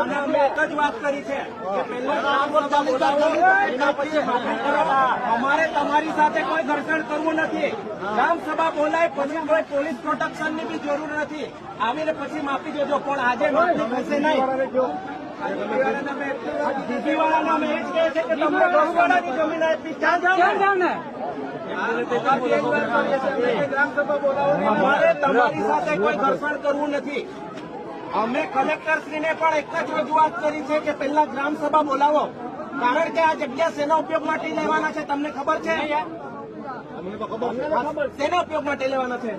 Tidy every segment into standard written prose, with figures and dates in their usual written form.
અને અમે એક જ વાત કરી છે કે પહેલા એના પછી માફી કરો. અમારે તમારી સાથે કોઈ ઘર્ષણ કરવું નથી. ગ્રામસભા બોલાય પછી કોઈ પોલીસ પ્રોટેક્શનની બી જરૂર નથી. આવીને પછી માફી દેજો, પણ આજે માફી થશે નહીં. દીદીવાળાને અમે એ જ કહે છે કે તમને 10 વાળાની જમીન આપી ક્યાં જાવ ને. ગ્રામસભા બોલાવો. અમારે તમારી સાથે કોઈ ઘર્ષણ કરવું નથી. અમે કલેક્ટરશ્રીને પણ એક જ રજૂઆત કરી છે કે પહેલા ગ્રામસભા બોલાવો, કારણ કે આ જગ્યા શેના ઉપયોગ માટે લેવાના છે તમને ખબર છે? શેના ઉપયોગ માટે લેવાના છે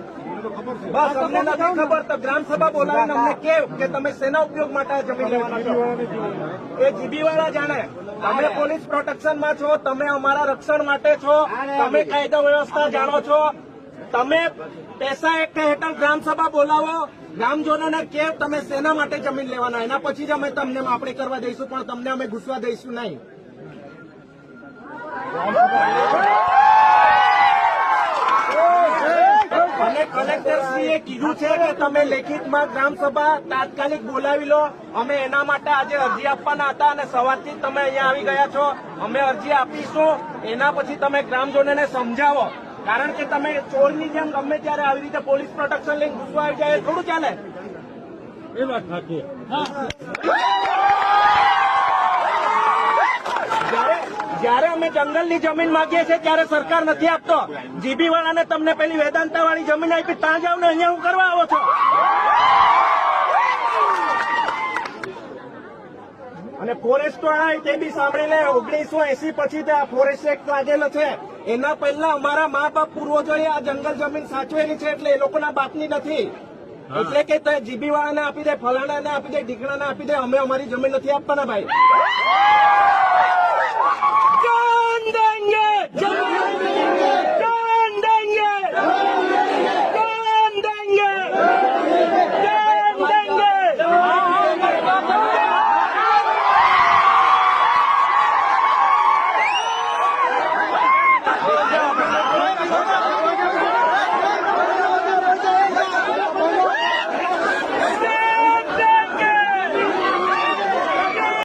બસ અમને નથી ખબર. તો ગ્રામસભા બોલાવીને અમને કે તમે શેના ઉપયોગ માટે આ જમીન લેવાના છો એ જીબી વાળા જાણે. તમે પોલીસ પ્રોટેક્શનમાં છો, તમે અમારા રક્ષણ માટે છો, તમે કાયદો વ્યવસ્થા જાણો છો. તમે પૈસા એક્ટ હેઠળ ગ્રામસભા બોલાવો, ગ્રામજનોને કે તમે શેના માટે જમીન લેવાના, એના પછી જ અમે તમને માપણી કરવા દઈશું, પણ તમને અમે ઘૂસવા દઈશું નહીં. અને કલેક્ટરશ્રીએ કીધું છે કે તમે લેખિતમાં ગ્રામસભા તાત્કાલિક બોલાવી લો. અમે એના માટે આજે અરજી આપવાના હતા અને સવારથી જ તમે અહીંયા આવી ગયા છો. અમે અરજી આપીશું, એના પછી તમે ગ્રામજનોને સમજાવો, કારણ કે તમે ચોરની જેમ ગમે ત્યારે આવી રીતે પોલીસ પ્રોટેક્શન લઈને ઘૂસવા આવી જાય થોડું ચાલે. એ વાત સાચી. જયારે અમે જંગલની જમીન માંગીએ છીએ ત્યારે સરકાર નથી આપતો. જીબી વાળાને તમને પેલી વેદાંતા વાળી જમીન આપી, ત્યાં જાવ ને અહીંયા હું કરવા આવો છો. અને ફોરેસ્ટ વાળા તે બી સાંભળી લે, 1980 પછી તે આ ફોરેસ્ટ એક્ટ લાગેલો છે. એના પહેલા અમારા મા બાપ પૂર્વજોએ આ જંગલ જમીન સાચવેલી છે, એટલે એ લોકોના બાપની નથી. એટલે કે જીબી વાળાને આપી દે, ફલાણાને આપી દે, ઢીકણાને આપી દે, અમે અમારી જમીન નથી આપવાના ભાઈ.